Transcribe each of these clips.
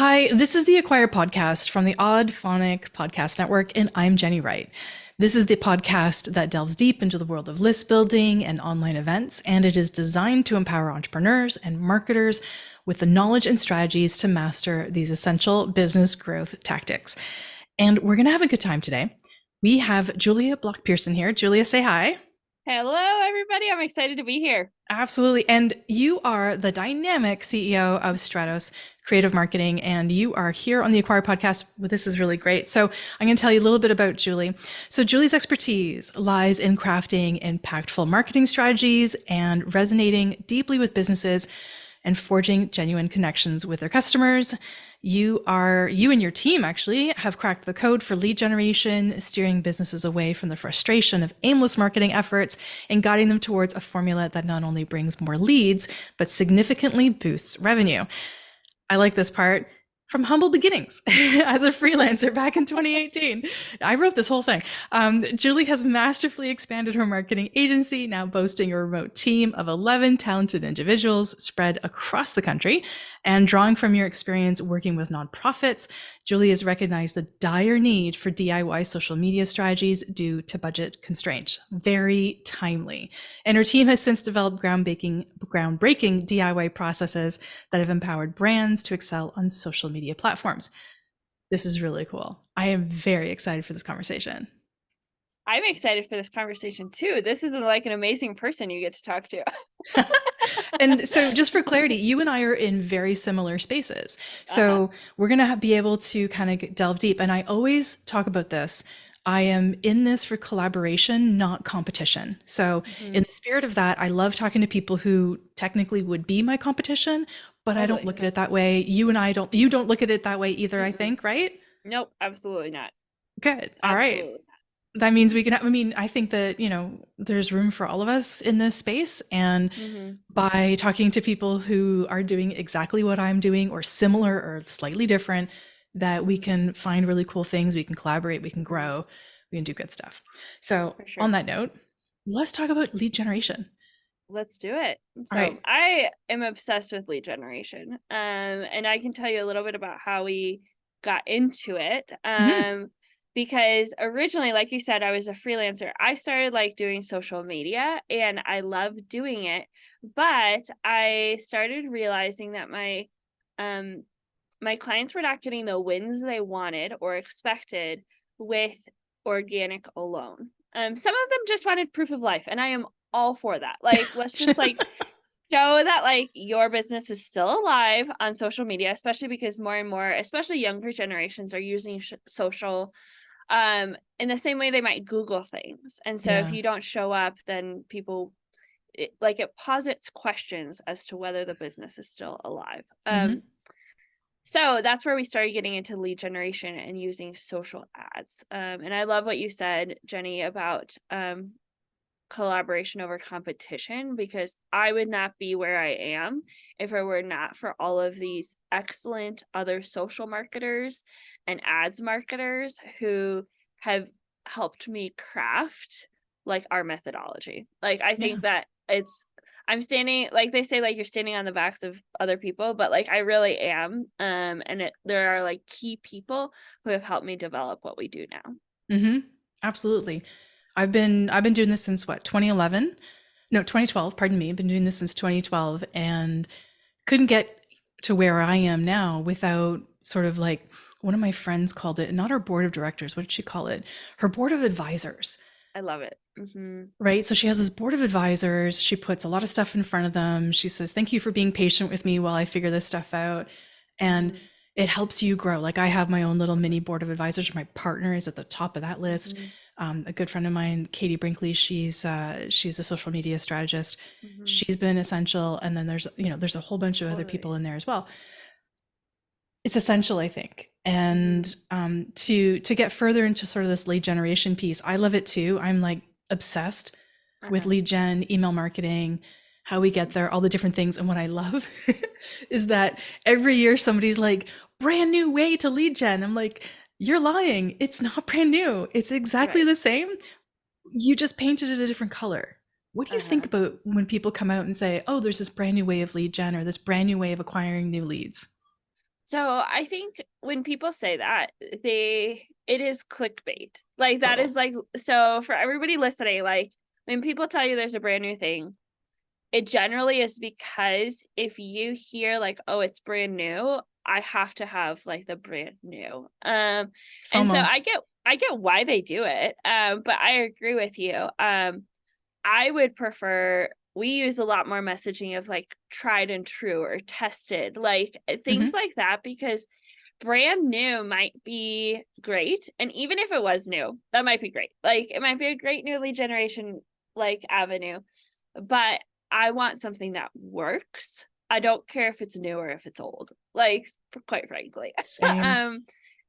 Hi, this is the Acquire podcast from the Odd Phonic Podcast Network, and I'm Jenny Wright. This is the podcast that delves deep into the world of list building and online events, and it is designed to empower entrepreneurs and marketers with the knowledge and strategies to master these essential business growth tactics. And we're going to have a good time today. We have Julia Block Pearson here. Julia, say hi. Hello, everybody. I'm excited to be here. Absolutely. And you are the dynamic CEO of Stratos Creative Marketing, and you are here on the Acquire podcast. Well, this is really great. So I'm going to tell you a little bit about Julie. So Julie's expertise lies in crafting impactful marketing strategies and resonating deeply with businesses and forging genuine connections with their customers. You and your team actually have cracked the code for lead generation, steering businesses away from the frustration of aimless marketing efforts and guiding them towards a formula that not only brings more leads, but significantly boosts revenue. I like this part. From humble beginnings as a freelancer back in 2018. I wrote this whole thing. Julie has masterfully expanded her marketing agency, now boasting a remote team of 11 talented individuals spread across the country. And drawing from your experience working with nonprofits, Julie has recognized the dire need for DIY social media strategies due to budget constraints. Very timely. And her team has since developed groundbreaking DIY processes that have empowered brands to excel on social media platforms. This is really cool. I am very excited for this conversation. I'm excited for this conversation too. This is like an amazing person you get to talk to. And so just for clarity, you and I are in very similar spaces. So we're going to be able to kind of delve deep. And I always talk about this. I am in this for collaboration, not competition. So in the spirit of that, I love talking to people who technically would be my competition, but I don't look at it that way. You don't look at it that way either, I think, right? Nope, absolutely not. Good. All right. Absolutely. That means we can have, I mean, I think that, there's room for all of us in this space. And by talking to people who are doing exactly what I'm doing or similar or slightly different, that we can find really cool things, we can collaborate, we can grow, we can do good stuff. So For on sure. that note, let's talk about lead generation. Let's do it. All So right. I am obsessed with lead generation. And I can tell you a little bit about how we got into it. Mhm. Because originally, like you said, I was a freelancer. I started like doing social media and I loved doing it, but I started realizing that um my clients were not getting the wins they wanted or expected with organic alone. Some of them just wanted proof of life, and I am all for that. Like, let's just like show that like your business is still alive on social media, especially because more and more, especially younger generations, are using social in the same way they might Google things. And so if Yeah. you don't show up, then people it posits questions as to whether the business is still alive. Mhm. So that's where we started getting into lead generation and using social ads. And I love what you said, Jenny, about collaboration over competition, because I would not be where I am if it were not for all of these excellent other social marketers and ads marketers who have helped me craft like our methodology. Like I Yeah. think that I'm standing, like they say, like you're standing on the backs of other people, but like I really am. There are like key people who have helped me develop what we do now. Mhm. Absolutely. I've been doing this since what, 2011? No, 2012, pardon me. I've been doing this since 2012 and couldn't get to where I am now without sort of like one of my friends called it, not her board of directors, what did she call it? Her board of advisors, I love it. right? So she has this board of advisors. She puts a lot of stuff in front of them. She says, "Thank you for being patient with me while I figure this stuff out." And it helps you grow. Like I have my own little mini board of advisors. My partner is at the top of that list. A good friend of mine, Katie Brinkley, she's a social media strategist. She's been essential. And then there's a whole bunch of other people Totally. in there as well. It's essential, I think. And to get further into sort of this lead generation piece, I love it too. I'm like obsessed with Uh-huh. lead gen, email marketing, how we get there, all the different things. And what I love is that every year somebody's like, brand new way to lead gen. I'm like, you're lying. It's not brand new. It's exactly Right. the same. You just painted it a different color. What do you think Uh-huh. about when people come out and say, oh, there's this brand new way of lead gen or this brand new way of acquiring new leads? So I think when people say that, it is clickbait. Like that Total. is like, so for everybody listening, like when people tell you there's a brand new thing, it generally is because if you hear like, oh, it's brand new, I have to have like the brand new. And so FOMO. I get why they do it. But I agree with you. I would prefer, we use a lot more messaging of like tried and true or tested, like things Mhm. like that, because brand new might be great. And even if it was new, that might be great. Like it might be a great new lead generation like avenue, but I want something that works. I don't care if it's new or if it's old, like quite frankly. Same. um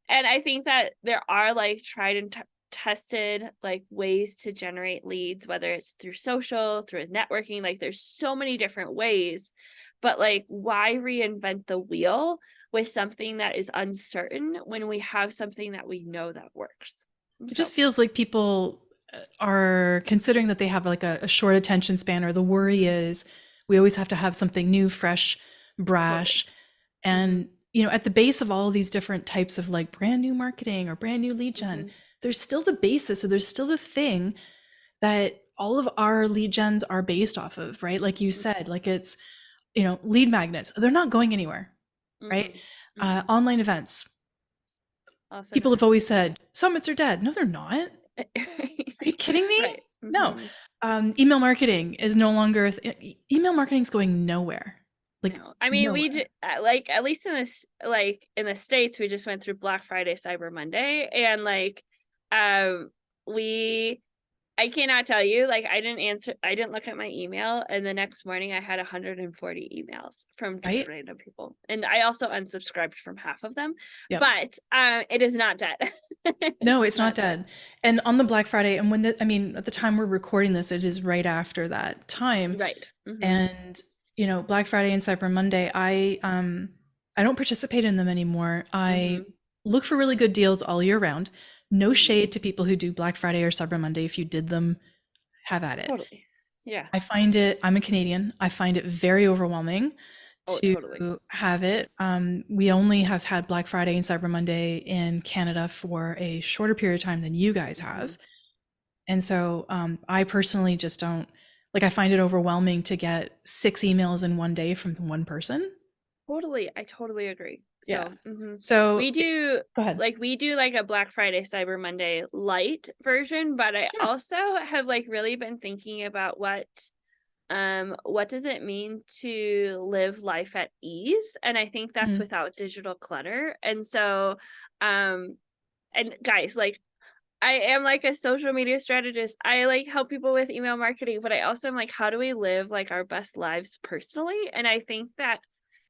and I think that there are like tried and tested like ways to generate leads, whether it's through social, through networking, like there's so many different ways. But like why reinvent the wheel with something that is uncertain when we have something that we know that works? It So just feels like people are considering that they have like a short attention span, or the worry is we always have to have something new, fresh, totally. brash. Hmm. And, you know, at the base of all of these different types of like brand new marketing or brand new lead gen, Hmm. there's still the basis, or there's still the thing that all of our lead gens are based off of, right? Like you said, like it's, you know, lead magnets, they're not going anywhere, right? Hmm. Hmm. Online events, Also people have not. always said summits are dead. No, they're not. Are you kidding me? Right. No. Hmm. Email marketing is no longer email marketing is going nowhere. Like No, I mean, nowhere. like at least in this, like in the States, we just went through Black Friday, Cyber Monday, and like, um, we, I cannot tell you, like, I didn't look at my email, and the next morning I had 140 emails from just Right? random people, and I also unsubscribed from half of them, Yep. but it is not dead. No, It's it's not not dead. dead. And on the Black Friday, and when I mean, at the time we're recording this, it is right after that time. Right. Hmm. And, you know, Black Friday and Cyber Monday, I don't participate in them anymore. I Hmm. look for really good deals all year round. No Hmm. shade to people who do Black Friday or Cyber Monday. If you did them, have at it. Totally. Yeah. I find it, I'm a Canadian, I find it very overwhelming Oh, to totally. have it. We only have had Black Friday and Cyber Monday in Canada for a shorter period of time than you guys Hmm. have. And so I personally just don't, like, I find it overwhelming to get 6 emails in one day from one person. Totally, I totally agree. Yeah. So, So we do go ahead. like a Black Friday, Cyber Monday light version, but I Yeah. also have like really been thinking about what does it mean to live life at ease? And I think that's Mhm. without digital clutter. And so, um, and guys, like I am like a social media strategist. I like help people with email marketing, but I also am like, how do we live like our best lives personally? And I think that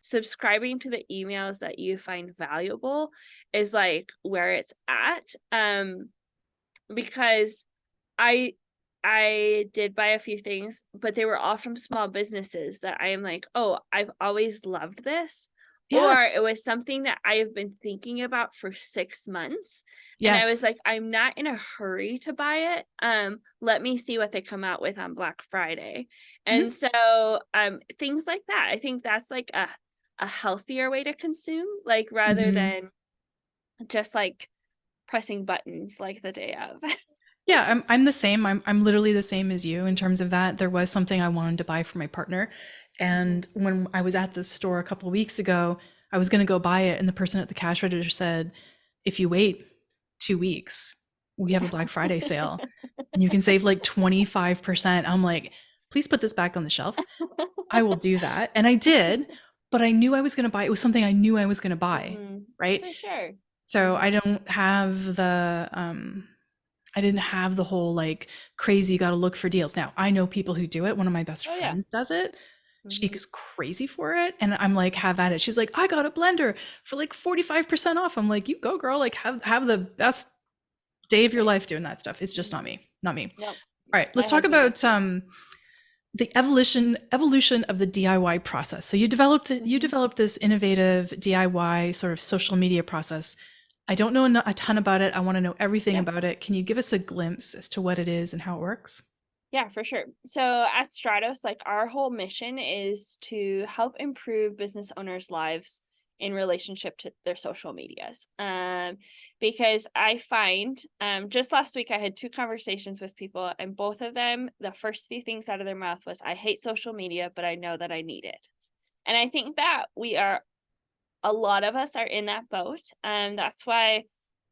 subscribing to the emails that you find valuable is like where it's at. Because I I did buy a few things, but they were all from small businesses that I am like, "Oh, I've always loved this." Or it Yes. was something that I have been thinking about for 6 months, and I was Yes. like, "I'm not in a hurry to buy it. Let me see what they come out with on Black Friday." And Mhm. so, things like that. I think that's like a healthier way to consume, like, rather Mhm. than just, like, pressing buttons, like, the day of. Yeah, I'm the same. I'm literally the same as you in terms of that. There was something I wanted to buy for my partner, Mhm. and when I was at the store a couple of weeks ago, I was going to go buy it, and the person at the cash register said, "If you wait 2 weeks, we have a Black Friday sale, and you can save like 25%." I'm like, "Please put this back on the shelf." I will do that, and I did, but I knew I was going to buy. It was something I knew I was going to buy, Mhm. right? For sure. So I Mhm. don't have the I didn't have the whole like crazy, you got to look for deals. Now, I know people who do it. One of my best Oh, yeah. friends does it. She Mhm. is crazy for it. And I'm like, have at it. She's like, I got a blender for like 45% off. I'm like, you go, girl. Like, have the best day of your Right. life doing that stuff. It's just not Mhm. me. Not me. Nope. All right, My let's talk husband does about too. the evolution of the DIY process. So you Mhm. developed this innovative DIY sort of social media process. I don't know a ton about it. I want to know everything Yeah. about it. Can you give us a glimpse as to what it is and how it works? Yeah, for sure. So at Stratos, like our whole mission is to help improve business owners' lives in relationship to their social medias. Because I find, just last week I had 2 conversations with people, and both of them, the first few things out of their mouth was, I hate social media, but I know that I need it. And I think that a lot of us are in that boat. That's why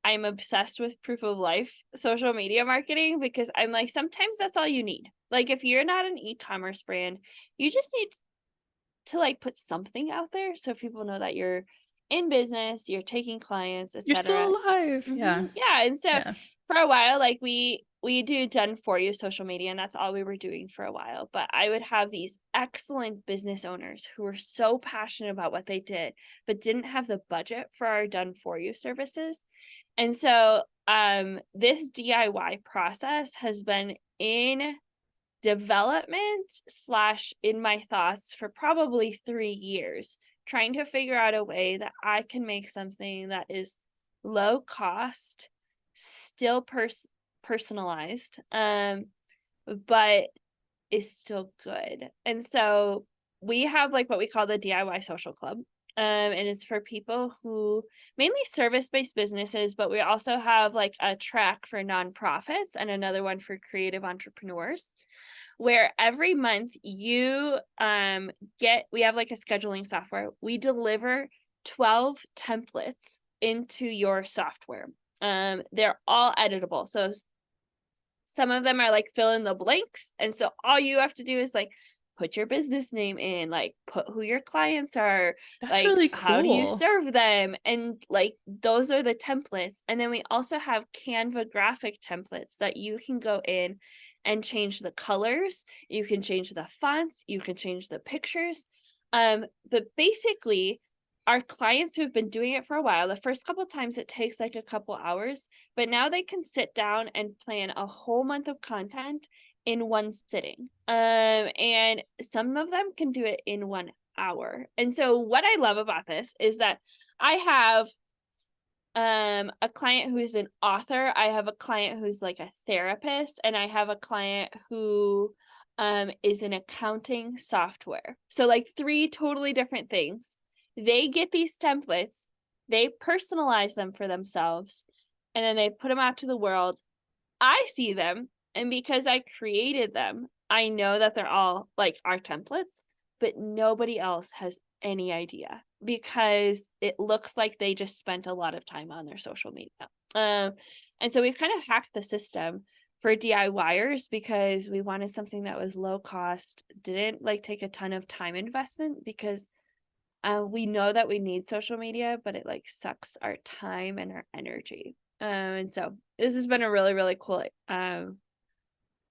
I'm obsessed with proof of life social media marketing, because I'm like, sometimes that's all you need. Like, if you're not an e-commerce brand, you just need to like put something out there so people know that you're in business, you're taking clients, You're still etc. alive. Yeah. Yeah. And so Yeah. for a while, like we do done for you social media, and that's all we were doing for a while. But I would have these excellent business owners who were so passionate about what they did, but didn't have the budget for our done for you services. And so this DIY process has been in development / in my thoughts for probably 3 years, trying to figure out a way that I can make something that is low cost, still personalized, but is still good. And so we have like what we call the DIY social club. And it's for people who mainly service-based businesses, but we also have like a track for nonprofits and another one for creative entrepreneurs, where every month you we have like a scheduling software. We deliver 12 templates into your software. They're all editable. So some of them are like fill in the blanks. And so all you have to do is like put your business name in, like put who your clients are, That's like really how do you cool. serve them? And like those are the templates. And then we also have Canva graphic templates that you can go in and change the colors, you can change the fonts, you can change the pictures. But basically our clients who have been doing it for a while, the first couple of times it takes like a couple hours, but now they can sit down and plan a whole month of content in one sitting. And some of them can do it in 1 hour. And so what I love about this is that I have a client who's an author, I have a client who's like a therapist, and I have a client who is an accounting software. So like 3 totally different things. They get these templates, they personalize them for themselves, and then they put them out to the world. I see them, and because I created them, I know that they're all like our templates, but nobody else has any idea because it looks like they just spent a lot of time on their social media. And so we've kind of hacked the system for DIYers because we wanted something that was low cost, didn't like take a ton of time investment, because we know that we need social media, but it like sucks our time and our energy. And so this has been a really, really cool,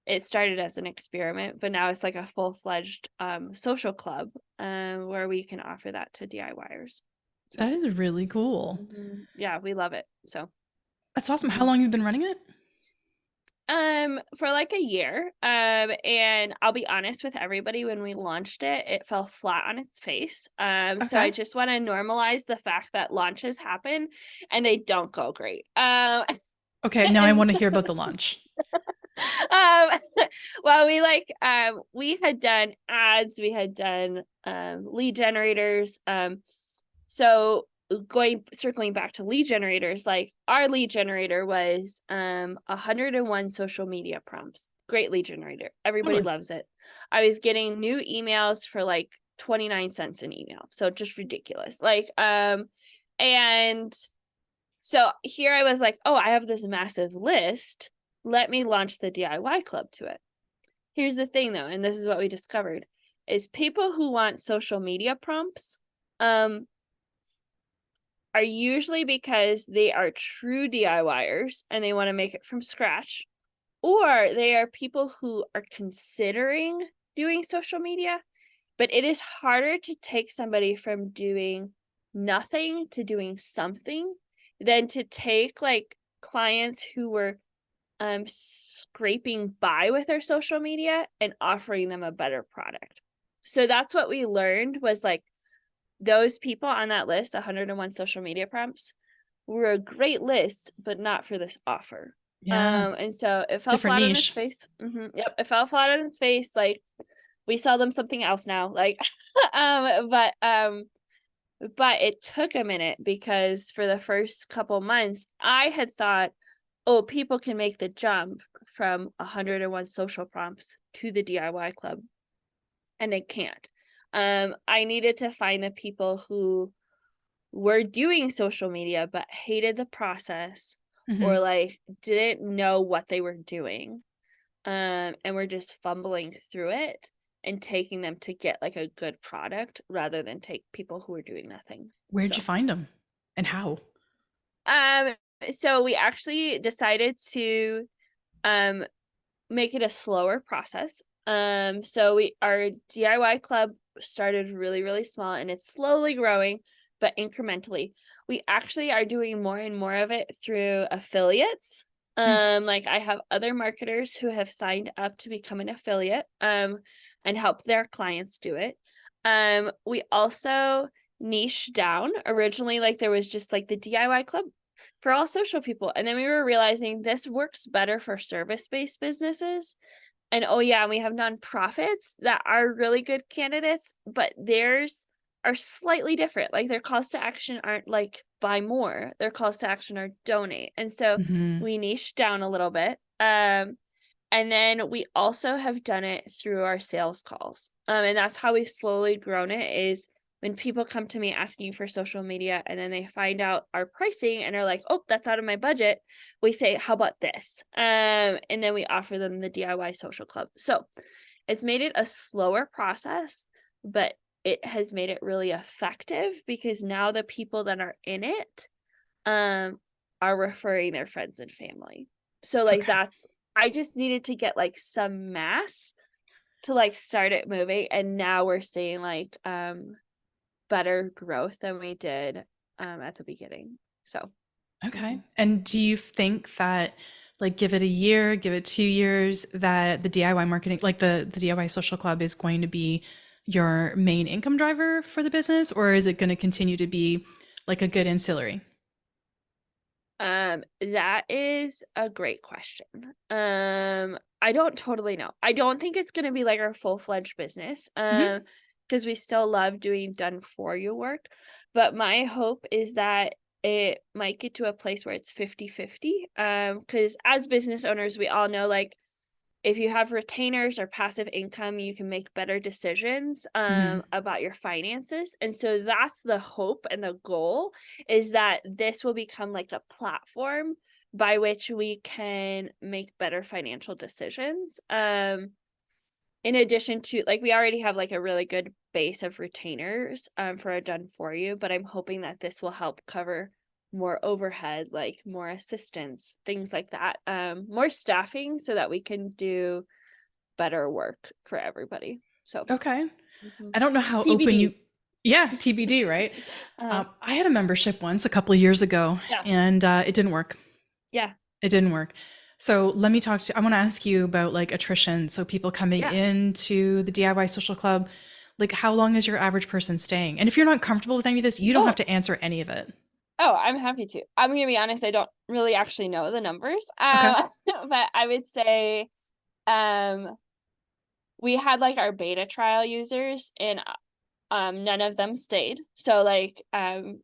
it started as an experiment, but now it's like a full-fledged social club where we can offer that to DIYers. So That is really cool. yeah, we love it. So That's awesome. How long have you been running it? for like a year. And I'll be honest with everybody, when we launched it, it fell flat on its face. So I Okay. just want to normalize the fact that launches happen and they don't go great. Okay, now I And want to so, hear about the launch. um, well, we had done ads, we had done lead generators. So circling back to lead generators, like our lead generator was 101 social media prompts. Great lead generator. Everybody Totally. loves it. I was getting new emails for like 29 cents an email. So just ridiculous. Like and so here I was like, oh, I have this massive list. Let me launch the DIY club to it. Here's the thing though, and this is what we discovered, is people who want social media prompts are usually because they are true DIYers and they want to make it from scratch, or they are people who are considering doing social media, but it is harder to take somebody from doing nothing to doing something than to take like clients who were scraping by with their social media and offering them a better product. So that's what we learned, was like those people on that list, 101 social media prompts, were a great list, but not for this offer. Yeah. And so it fell Different flat on its niche. face. Yep, it fell flat on its face. Like we sell them something else now. Like, but But it took a minute because for the first couple months, I had thought, oh, people can make the jump from 101 social prompts to the DIY club, and they can't. I needed to find the people who were doing social media but hated the process, or Hmm. like didn't know what they were doing, and were just fumbling through it, and taking them to get like a good product rather than take people who were doing nothing. Where'd you So find them and how? um so we actually decided to um make it a slower process. So our DIY club started really, really small, and it's slowly growing, but incrementally. We actually are doing more and more of it through affiliates. Mm. Like I have other marketers who have signed up to become an affiliate, and help their clients do it. We also niche down. Originally, like there was just like the DIY club for all social people. And then we were realizing this works better for service-based businesses. And oh yeah, we have nonprofits that are really good candidates, but theirs are slightly different. Like their calls to action aren't like buy more. Their calls to action are donate. And so Hmm. we niche down a little bit. And then we also have done it through our sales calls. And that's how we've slowly grown it, is when people come to me asking for social media and then they find out our pricing and are like, oh, that's out of my budget. We say, how about this? And then we offer them the DIY social club. So it's made it a slower process, but it has made it really effective because now the people that are in it um are referring their friends and family. So like Okay. that's, I just needed to get like some mass to like start it moving, and now we're seeing like better growth than we did at the beginning. So Okay. mhm. And do you think that, like, give it a year, give it 2 years, that the DIY marketing, like the DIY social club, is going to be your main income driver for the business, or is it going to continue to be like a good ancillary? That is a great question. I don't totally know. I don't think it's gonna be like our full-fledged business, Hmm. because we still love doing done for you work. But my hope is that it might get to a place where it's 50-50. Because as business owners, we all know like if you have retainers or passive income, you can make better decisions Hmm. about your finances. And so that's the hope and the goal, is that this will become like a platform by which we can make better financial decisions. In addition to like we already have like a really good base of retainers for a done for you, but I'm hoping that this will help cover more overhead, like more assistance, things like that, more staffing so that we can do better work for everybody. So Okay. mhm. I don't know how open TBD. you, yeah, TBD, right? uh I had a membership once a couple of years ago, yeah, and it didn't work. yeah, It didn't work. So let me talk to, I want to ask you about like attrition. So people coming yeah. into the DIY social club, like how long is your average person staying? And if you're not comfortable with any of this, you don't have Oh, to answer any of it. I'm happy to. I'm gonna be honest, I don't really actually know the numbers. Okay. But I would say um we had like our beta trial users, and none of them stayed. So like none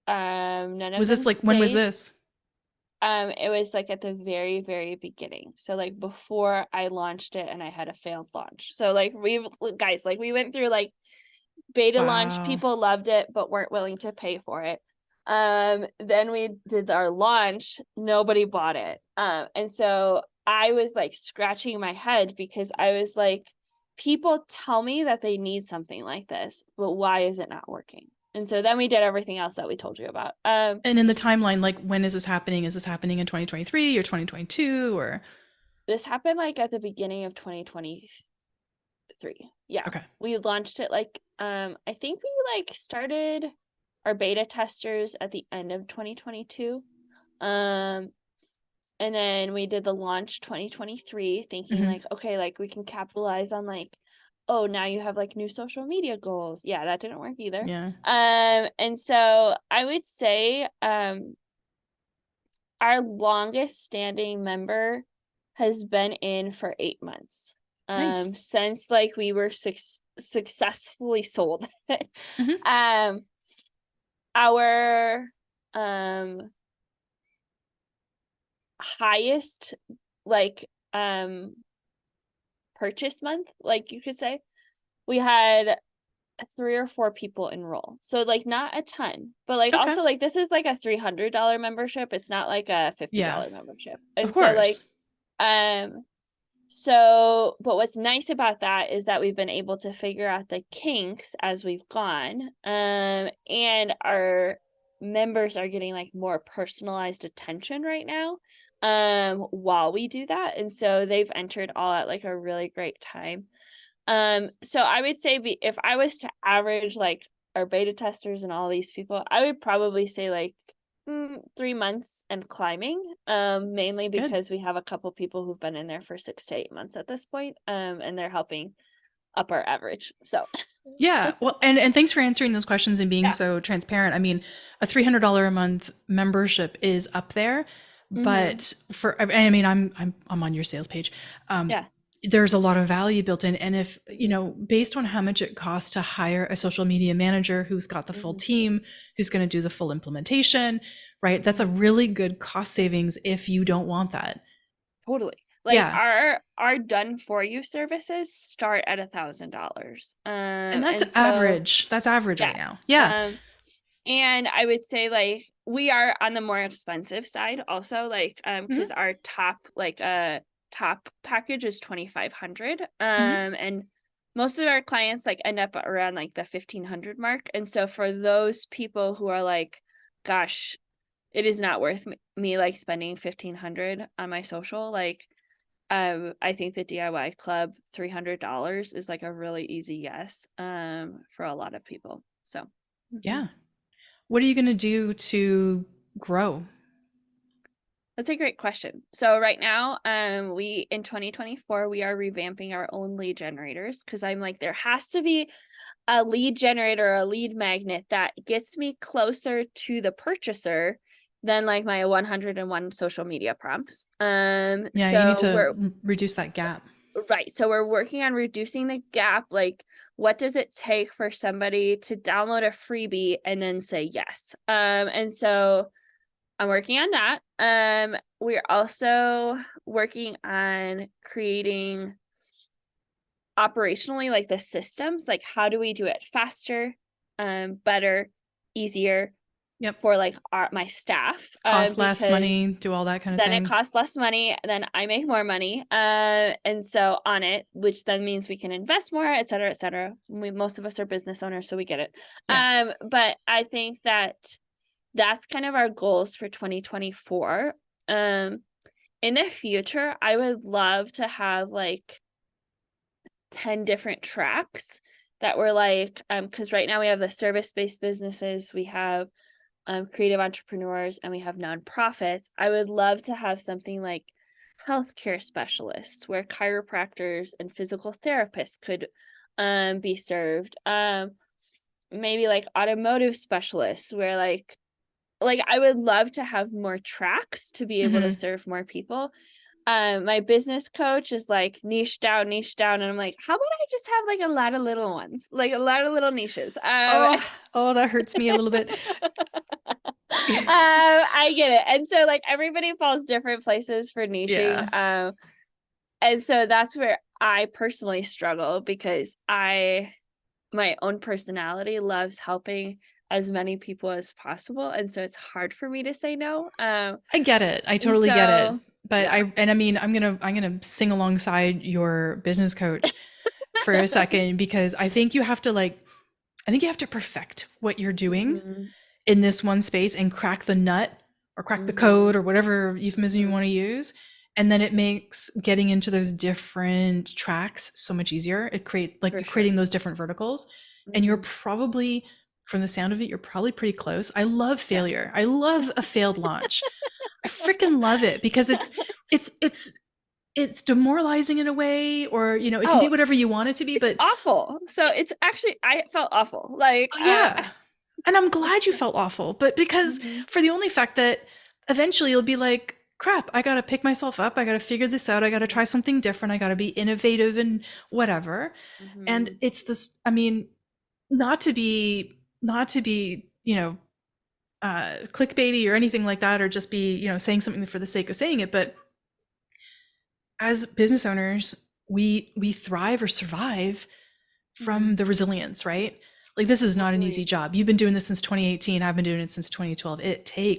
of Was them this like, when was stayed. this? It was like at the very, very beginning. So like before I launched it and I had a failed launch. So like we guys, like we went through like beta launch, Wow. people loved it but weren't willing to pay for it. Then we did our launch, nobody bought it. And so I was like scratching my head because I was like, people tell me that they need something like this, but why is it not working? And so then we did everything else that we told you about. And in the timeline, like when is this happening? Is this happening in 2023 or 2022 or? This happened like at the beginning of 2023. Yeah. Okay. We launched it like I think we like started our beta testers at the end of 2022. Um and then we did the launch 2023 thinking Hmm. like okay, like we can capitalize on like, oh, now you have like new social media goals. Yeah, that didn't work either. Yeah. And so I would say our longest standing member has been in for 8 months, Nice. since, like, we were successfully sold. Hmm. Um, our highest like purchase month, like you could say, we had 3 or 4 people enroll. So like not a ton, but like Okay. also like this is like a $300 membership. It's not like a Yeah, $50 membership. of And so like course. um so but what's nice about that is that we've been able to figure out the kinks as we've gone. And our members are getting like more personalized attention right now while we do that. And so they've entered all at like a really great time. So I would say if I was to average like our beta testers and all these people, I would probably say like 3 months and climbing. Mainly Good. because we have a couple people who've been in there for 6 to 8 months at this point. And they're helping up our average. So Yeah. Well, and thanks for answering those questions and being yeah. so transparent. I mean, a $300 a month membership is up there, Mm-hmm. but I mean, I'm on your sales page. Yeah. There's a lot of value built in, and if you Mm-hmm. know, based on how much it costs to hire a social media manager who's got the full Mm-hmm. team, who's going to do the full implementation, right? That's a Mm-hmm. really good cost savings if you don't want that. Totally. Like Yeah. our done for you services start at $1,000. And that's And so average. That's average yeah. right now. Yeah. Um And I would say like we are on the more expensive side also, like Hmm. because our top package is 2,500. Hmm. And most of our clients like end up around like the 1,500 mark. And so for those people who are like, gosh, it is not worth me like spending 1,500 on my social, like I think the DIY club $300 is like a really easy yes for a lot of people. So mhm. Yeah. What are you going to do to grow? That's a great question. So right now, we in 2024, we are revamping our own lead generators because I'm like, there has to be a lead generator, a lead magnet that gets me closer to the purchaser than like my 101 social media prompts. Yeah, you need So to we're reduce that gap. right. So we're working on reducing the gap. Like, what does it take for somebody to download a freebie and then say yes? And so I'm working on that. We're also working on creating operationally like the systems, like how do we do it faster, better, easier Yep. for like my staff, Cost less because money, do all that kind of then it thing. costs less money, then I make more money, and so on it, which then means we can invest more, et cetera, et cetera. Most of us are business owners, so we get it. Yeah. But I think that that's kind of our goals for 2024. In the future, I would love to have like 10 different tracks that were like, because right now we have the service-based businesses, we have creative entrepreneurs, and we have nonprofits. I would love to have something like healthcare specialists where chiropractors and physical therapists could be served. Maybe like automotive specialists where like I would love to have more tracks to be able to Hmm. serve more people. My business coach is like niche down, and I'm like, how about I just have like a lot of little ones, like a lot of little niches. Oh, that hurts me a little bit. I get it. And so like everybody falls different places for niching. Yeah. And so that's where I personally struggle because my own personality loves helping as many people as possible. And so it's hard for me to say no. I get it. I And totally get it. so But yeah. I mean, I'm gonna sing alongside your business coach for a second because I think you have to perfect what you're doing Mhm. in this one space and crack the nut or crack the code Mhm. or whatever euphemism you Mhm. want to use. And then it makes getting into those different tracks so much easier. It creates like For you're creating sure. those different verticals. And you're Mhm. probably, from the sound of it, you're probably pretty close. I love Yeah. failure. I love a failed launch. I freaking love it because it's it's it's demoralizing in a way, or you know, it can be Oh, whatever you want it to be, it's but awful. So it's actually I felt awful. Like oh, yeah. And I'm glad you felt awful, but because Mhm. for the only fact that eventually you'll be like, crap, I got to pick myself up. I got to figure this out. I got to try something different. I got to be innovative and whatever. And Mhm. it's this, I mean, not to be, you know, clickbaity or anything like that, or just be, saying something for the sake of saying it. But as business owners, we thrive or survive from the resilience, right? Like, this is not an easy Totally. job. You've been doing this since 2018. I've been doing it since 2012.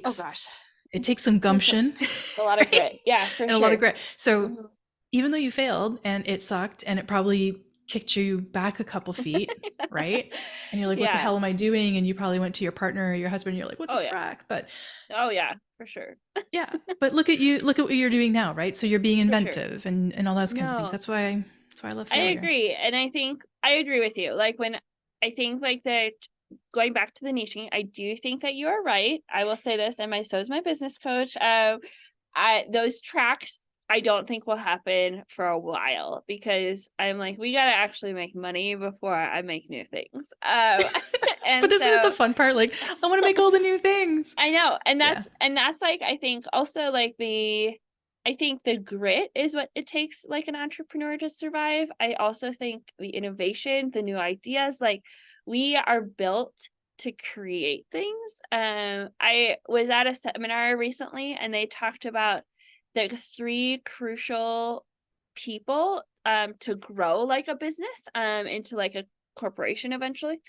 Oh gosh. It takes some gumption, A lot of right? grit. Yeah, for And a lot of sure. grit. So Mhm. even though you failed and it sucked and it probably kicked you back a couple feet, right? And you're like, what the Yeah. hell am I doing? And you probably went to your partner or your husband and you're like, what the Oh yeah. frack? But Oh yeah, for sure. yeah, but look at you, look at what you're doing now, right? So you're being For sure. inventive and all those kinds of things. No, That's why I love I failure. agree. And I think I agree with you. Like when I think like that going back to the niching, I do think that you are right. I will say this, and my so is my business coach. I those tracks I don't think will happen for a while because I'm like, we gotta actually make money before I make new things. And But isn't it the so fun part? Like, I want to make all the new things. I know, Yeah. and that's like I think also like I think the grit is what it takes like an entrepreneur to survive. I also think the innovation, the new ideas, like we are built to create things. I was at a seminar recently and they talked about the three crucial people to grow like a business into like a corporation eventually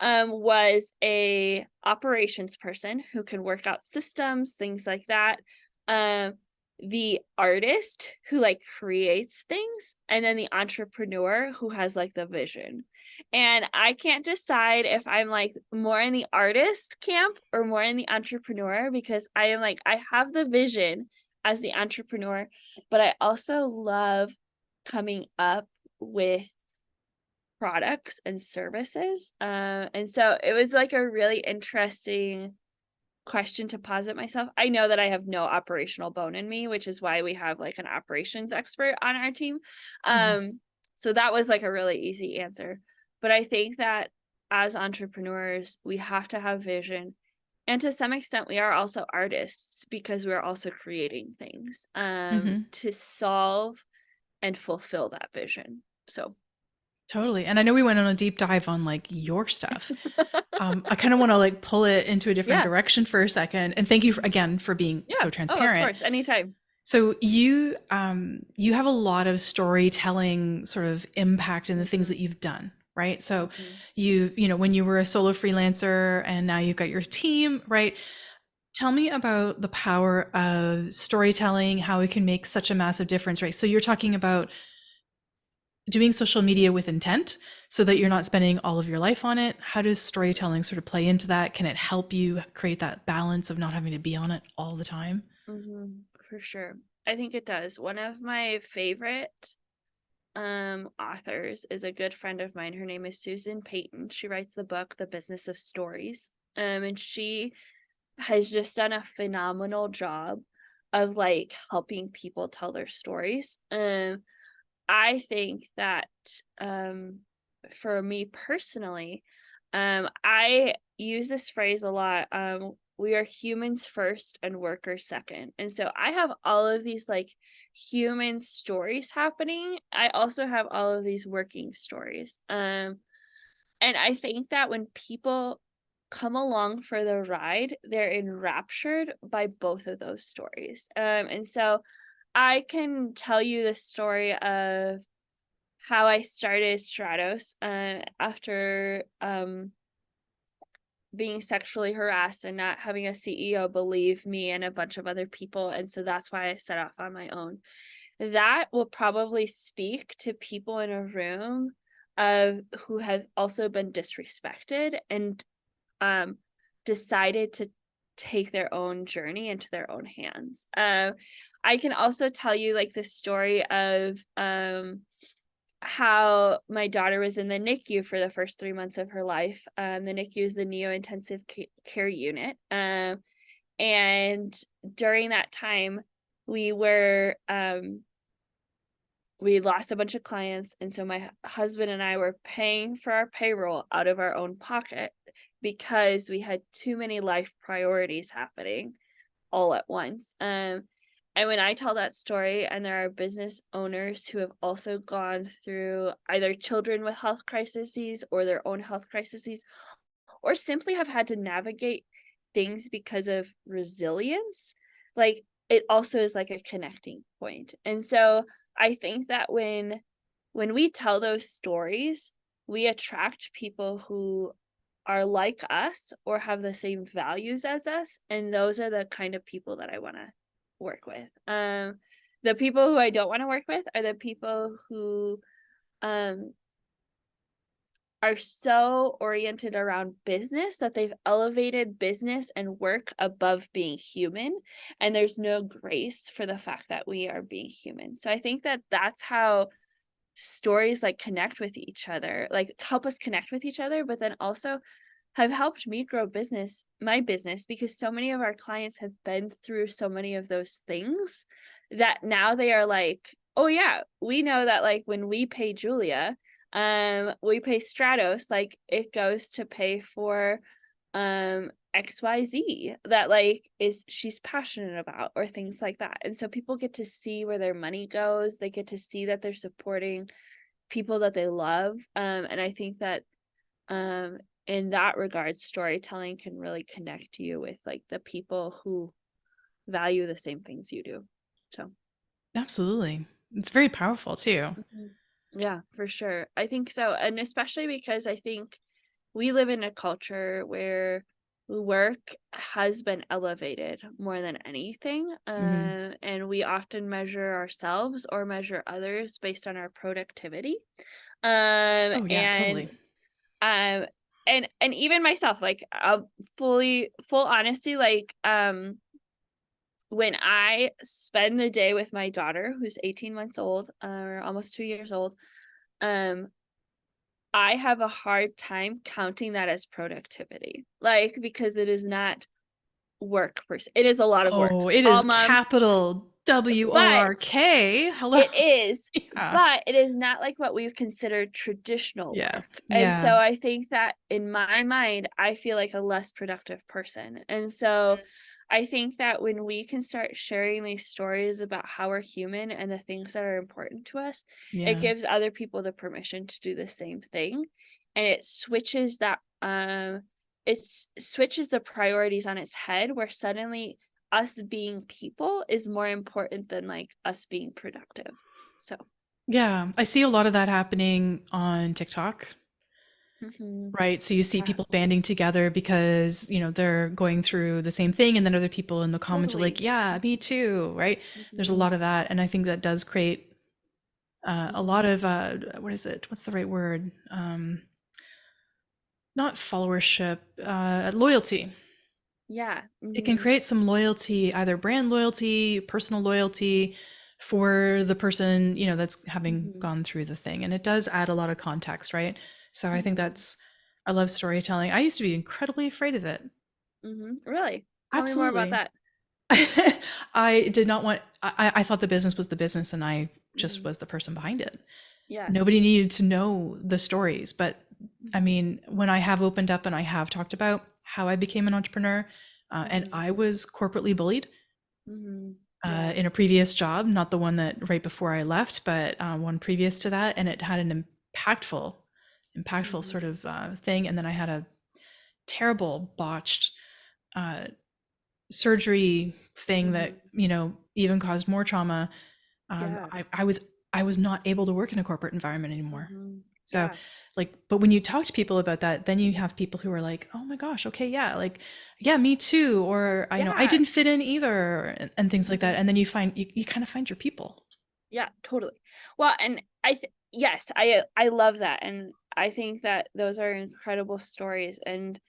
was a operations person who can work out systems, things like that. Um, the artist who like creates things, and then the entrepreneur who has like the vision. And I can't decide if I'm like more in the artist camp or more in the entrepreneur because I am like, I have the vision as the entrepreneur, but I also love coming up with products and services. And so it was like a really interesting question to posit myself. I know that I have no operational bone in me, which is why we have like an operations expert on our team. Yeah. So that was like a really easy answer. But I think that as entrepreneurs, we have to have vision. And to some extent, we are also artists because we're also creating things Hmm. to solve and fulfill that vision. So Totally. And I know we went on a deep dive on like your stuff. I kind of want to like pull it into a different yeah. direction for a second. And thank you for, again for being Yeah. so Oh, of transparent. course. Anytime. So you have a lot of storytelling sort of impact in the things Mhm, that you've done, right? So mhm, when you were a solo freelancer and now you've got your team, right? Tell me about the power of storytelling, how it can make such a massive difference, right? So you're talking about doing social media with intent so that you're not mhm, spending all of your life on it. How does storytelling sort of play into that? Can it help you create that balance of not having to be on it all the time? for sure. I think it does. One of my favorite authors is a good friend of mine. Her name is Susan Payton. She writes the book The Business of Stories. And she has just done a phenomenal job of like helping people tell their stories. I think that um for me personally, I use this phrase a lot. We are humans first and workers second. And so I have all of these like human stories happening. I also have all of these working stories. And I think that when people come along for the ride, they're enraptured by both of those stories. And so I can tell you the story of how I started Stratos after being sexually harassed and not having a CEO believe me and a bunch of other people. And so that's why I set off on my own. That will probably speak to people in a room of who have also been disrespected and um, decided to take their own journey into their own hands. I can also tell you like the story of how my daughter was in the NICU for the first 3 months of her life. The NICU is the neo intensive care unit. And during that time, we were we lost a bunch of clients, and so my husband and I were paying for our payroll out of our own pocket because we had too many life priorities happening all at once. And when I tell that story, and there are business owners who have also gone through either children with health crises or their own health crises, or simply have had to navigate things because of resilience, like it also is like a connecting point. And so I think that when we tell those stories, we attract people who are like us or have the same values as us, and those are the kind of people that I want to work with. The people who I don't want to work with are the people who um are so oriented around business that they've elevated business and work above being human, and there's no grace for the fact that we are being human. So I think that that's how stories like connect with each other, like help us connect with each other, but then also have helped me grow my business, because so many of our clients have been through so many of those things that now they are like, oh yeah, we know that like when we pay Julia, we pay Stratos, like it goes to pay for XYZ that like is she's passionate about, or things like that. And so people get to see where their money goes. They get to see that they're supporting people that they love. And I think that um in that regard, storytelling can really connect you with like the people who value the same things you do. So Absolutely. It's very powerful too. mhm. Yeah, for sure. I think so. And especially because I think we live in a culture where work has been elevated more than anything. Hmm. And we often measure ourselves or measure others based on our productivity. Oh yeah, And totally. um and even myself, like full honesty, like when I spend the day with my daughter who's 18 months old, or almost 2 years old, um I have a hard time counting that as productivity, like, because it is not work per se. It is a lot of work. Oh, it All is moms, capital but WORK. Hello. it is, Yeah. but it is not like what we've considered traditional Yeah. work. And Yeah. so I think that in my mind, I feel like a less productive person. And so I think that when we can start sharing these stories about how we're human and the things that are important to us, it Yeah. gives other people the permission to do the same thing. And it switches that switches the priorities on its head, where suddenly us being people is more important than like us being productive. So, Yeah. I see a lot of that happening on TikTok, mhm, right? So you see yeah, people banding together because, they're going through the same thing. And then other people in the comments are like, totally. yeah, me too, right? There's a Mhm, lot of that. And I think that does create a lot mhm, of, what is it? What's the right word? Not followership, loyalty. yeah, It can mhm, create some loyalty, either brand loyalty, personal loyalty for the person, that's having mhm, gone through the thing. And it does add a lot of context, right? So I think mhm, I love storytelling. I used to be incredibly afraid of it. mhm. Really? Tell me more about Absolutely. that. I did not want, I thought the business was the business and I just Mhm, was the person behind it. yeah, Nobody needed to know the stories. But I mhm, mean, when I have opened up and I have talked about how I became an entrepreneur, and mhm, I was corporately bullied mhm, yeah, in a previous job, not the one that right before I left, but one previous to that, and it had an impactful mhm, sort of thing. And then I had a terrible botched uh, surgery thing that mhm, even caused more trauma. yeah, I was not able to work in a corporate environment anymore. mhm, So, yeah, like, but when you talk to people about that, then you have people who are like, "Oh my gosh, okay, yeah, like, yeah, me too," or I know I yeah, didn't fit in either, and things like that. mhm. And then you kind of find your people. Yeah, totally. Well, and yes, I love that, and I think that those are incredible stories. And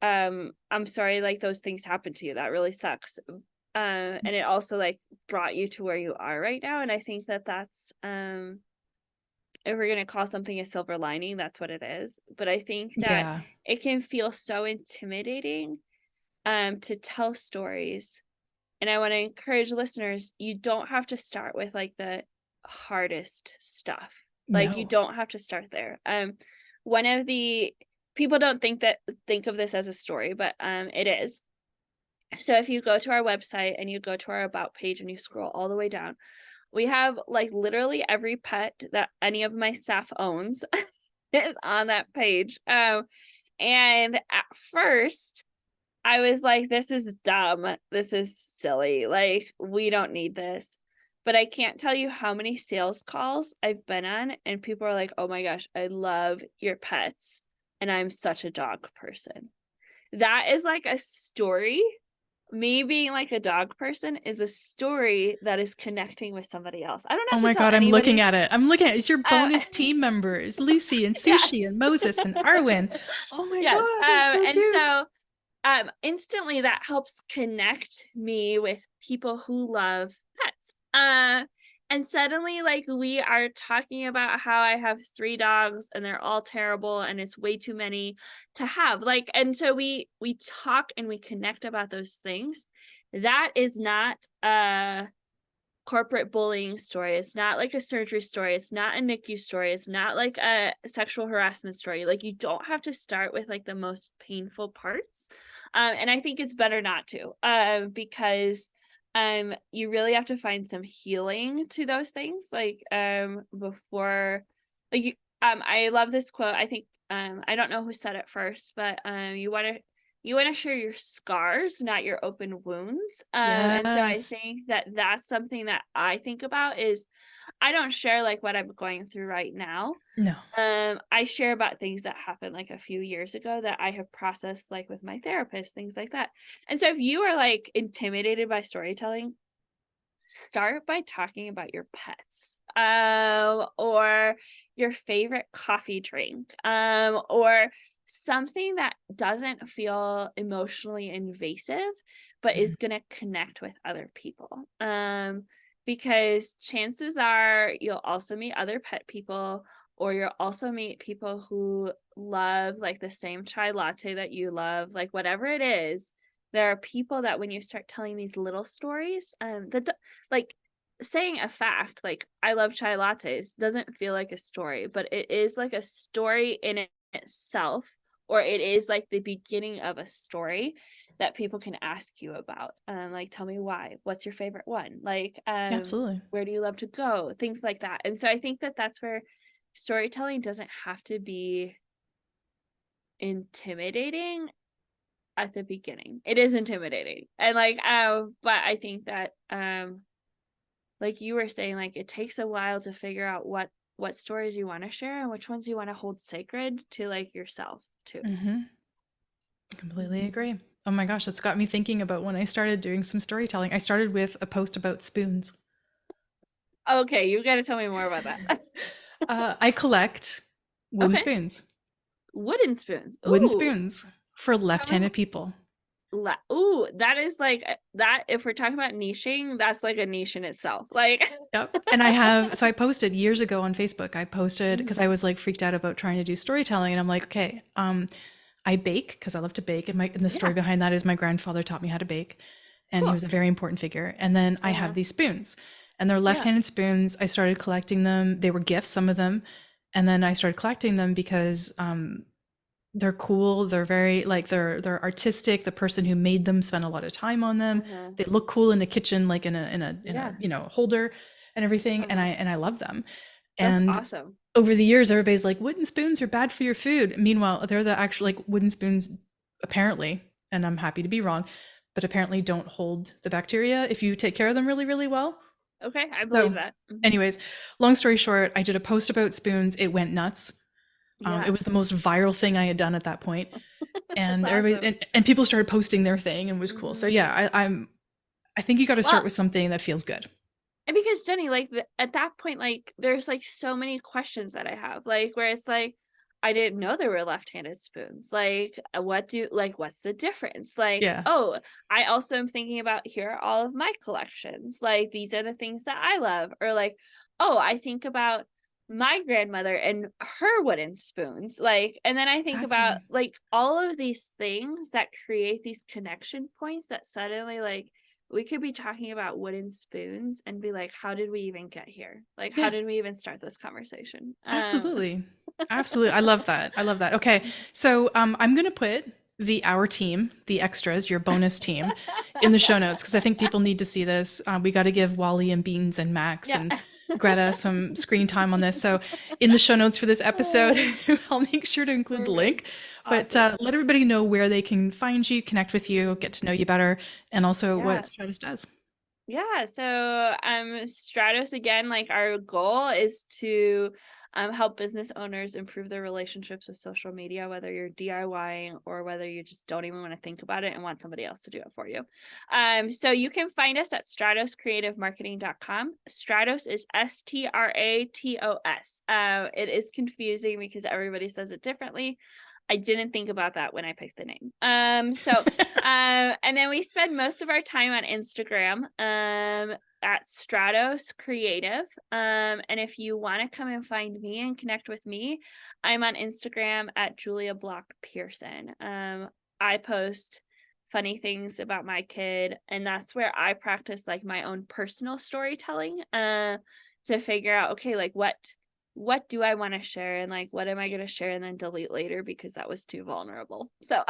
I'm sorry like those things happened to you. That really sucks. And it also like brought you to where you are right now. And I think that that's if we're gonna call something a silver lining, that's what it is. But I think that Yeah, it can feel so intimidating to tell stories. And I want to encourage listeners, you don't have to start with like the hardest stuff. Like you no, don't have to start there. One of the people don't think of this as a story, but it is. So if you go to our website and you go to our about page and you scroll all the way down, we have like literally every pet that any of my staff owns is on that page. And at first I was like, this is dumb. This is silly. Like, we don't need this. But I can't tell you how many sales calls I've been on, and people are like, oh my gosh, I love your pets. And I'm such a dog person. That is like a story. Me being like a dog person is a story that is connecting with somebody else. I don't Oh have to my tell God, I'm looking anybody. at it. I'm looking at it. It's your Uh, bonus team members, Lucy and yeah. Sushi and Moses and Arwen. Oh my Yes. God, that's so And cute. so instantly that helps connect me with people who love pets. And suddenly like we are talking about how I have 3 dogs and they're all terrible and it's way too many to have. Like, and so we talk and we connect about those things. That is not corporate bullying story. It's not like a surgery story. It's not a NICU story. It's not like a sexual harassment story. Like, you don't have to start with like the most painful parts. And I think it's better not to, because you really have to find some healing to those things. Like, before, like I love this quote. I think, I don't know who said it first, but you want to share your scars, not your open wounds. And so I Yes. think that that's something that I think about is I don't share like what I'm going through right now. No. I share about things that happened like a few years ago that I have processed like with my therapist, things like that. And so if you are like intimidated by storytelling, start by talking about your pets, or your favorite coffee drink, or something that doesn't feel emotionally invasive but Mhm. is going to connect with other people, because chances are you'll also meet other pet people, or you'll also meet people who love like the same chai latte that you love, like whatever it is. There are people that when you start telling these little stories, like saying a fact, like I love chai lattes doesn't feel like a story, but it is like a story in itself, or it is like the beginning of a story that people can ask you about. Like, tell me why. What's your favorite one? Like, Absolutely. where do you love to go? Things like that. And so I think that that's where storytelling doesn't have to be intimidating at the beginning. It is intimidating. And like, but I think that like you were saying, like it takes a while to figure out what stories you want to share and which ones you want to hold sacred to like yourself too. Hmm. Completely Mhm. agree. Oh my gosh, that's got me thinking about when I started doing some storytelling. I started with a post about spoons. Okay, you got to tell me more about that. I collect wooden Okay, spoons, wooden spoons. wooden Ooh, spoons for tell me. left-handed people. Ooh, that is like that. If we're talking about niching, that's like a niche in itself. Like, Yep. And I have, so I posted years ago on Facebook, I posted because I Mhm. was like freaked out about trying to do storytelling. And I'm like, okay, I bake because I love to bake. And the story Yeah, behind that is my grandfather taught me how to bake. And he cool. was a very important figure. And then I have Uh-huh. these spoons and they're Yeah. left-handed spoons. I started collecting them. They were gifts, some of them. And then I started collecting them because they're cool. They're very like they're artistic. The person who made them spent a lot of time on them. Uh-huh. They look cool in the kitchen, like in a Yeah. holder and everything. And Uh-huh. I love them. That's And awesome. over the years, everybody's like, wooden spoons are bad for your food. Meanwhile, they're the actual like wooden spoons, apparently, and I'm happy to be wrong, but apparently don't hold the bacteria if you take care of them really, really well. Okay, I believe So, that. Mhm. anyways, long story short, I did a post about spoons. It went nuts. It Yeah. was the most viral thing I had done at that point, That's and everybody awesome. and people started posting their thing, and it was cool. So Mhm. yeah, I think you got to start Well, with something that feels good. and because Jenny, like at that point, like there's like so many questions that I have, like where it's like, I didn't know there were left-handed spoons. Like, what's the difference? Like, Yeah, oh, I also am thinking about here are all of my collections. Like, these are the things that I love. Or like, oh, I think about my grandmother and her wooden spoons. Like, and then I think about exactly. like all of these things that create these connection points that suddenly like we could be talking about wooden spoons and be like, how did we even get here? Like, how Yeah. did we even start this conversation? Absolutely. Absolutely. I love that. I love that. Okay. So I'm going to put our team, the extras, your bonus team, in the show notes because I think people need to see this. We got to give Wally and Beans and Max Yeah. Greta some screen time on this. So in the show notes for this episode, I'll make sure to include the Perfect. link. But Awesome. let everybody know where they can find you, connect with you, get to know you better, and also what Yeah. Stratos does. Yeah, so Stratos again, like our goal is to help business owners improve their relationships with social media, whether you're DIYing or whether you just don't even want to think about it and want somebody else to do it for you. So you can find us at stratoscreativemarketing.com. Stratos is Stratos. It is confusing because everybody says it differently. I didn't think about that when I picked the name. And then we spend most of our time on Instagram at Stratos Creative. And if you want to come and find me and connect with me, I'm on Instagram at Julia Block Pearson. I post funny things about my kid, and that's where I practice like my own personal storytelling to figure out, okay, like what do I want to share and like what am I going to share and then delete later because that was too vulnerable. So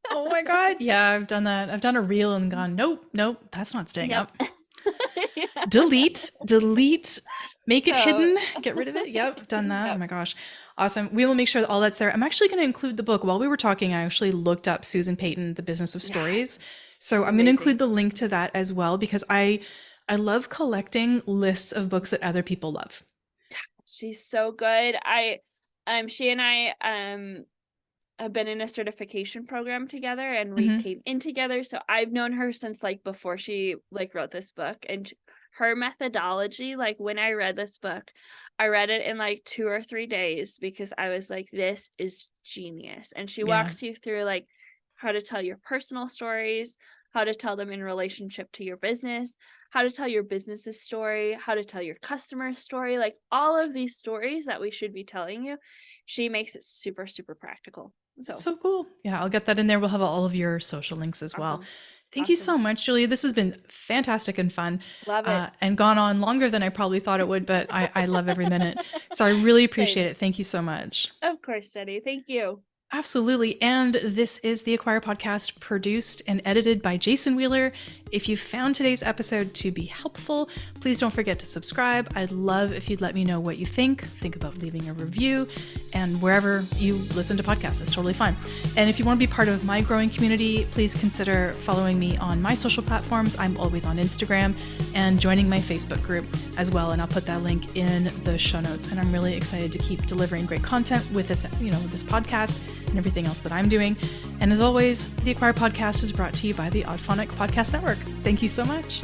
Oh my God. Yeah, I've done that. I've done a reel and gone, nope, nope, that's not staying yep. up. Yeah. Delete, make it So hidden, get rid of it. Yep, done that. Oh yep. my gosh. Awesome. We will make sure that all that's there. I'm actually going to include the book. While we were talking, I actually looked up Susan Payton, The Business of Yeah, Stories. So she's I'm going to include amazing. the link to that as well because I love collecting lists of books that other people love. She's so good. She and I have been in a certification program together and we Hmm. came in together. So I've known her since like before she like wrote this book, and her methodology, like when I read this book, I read it in like 2 or 3 days because I was like, this is genius. And she Yeah. walks you through like how to tell your personal stories, how to tell them in relationship to your business, how to tell your business's story, how to tell your customer's story, like all of these stories that we should be telling you. She makes it super, super practical. That's So so cool. Yeah, I'll get that in there. We'll have all of your social links as well. awesome. Thank you Awesome. so much, Julia. This has been fantastic and fun, Love it. and gone on longer than I probably thought it would, but I love every minute. So I really appreciate Same. it. Thank you so much. Of course, Jenny. Thank you. Absolutely. And this is the Acquire Podcast, produced and edited by Jason Wheeler. If you found today's episode to be helpful, please don't forget to subscribe. I'd love if you'd let me know what you think. Think about leaving a review, and wherever you listen to podcasts, it's totally fine. And if you want to be part of my growing community, please consider following me on my social platforms. I'm always on Instagram, and joining my Facebook group as well. And I'll put that link in the show notes. And I'm really excited to keep delivering great content with this, this podcast and everything else that I'm doing. And as always, the Acquire Podcast is brought to you by the Oddphonic Podcast Network. Thank you so much.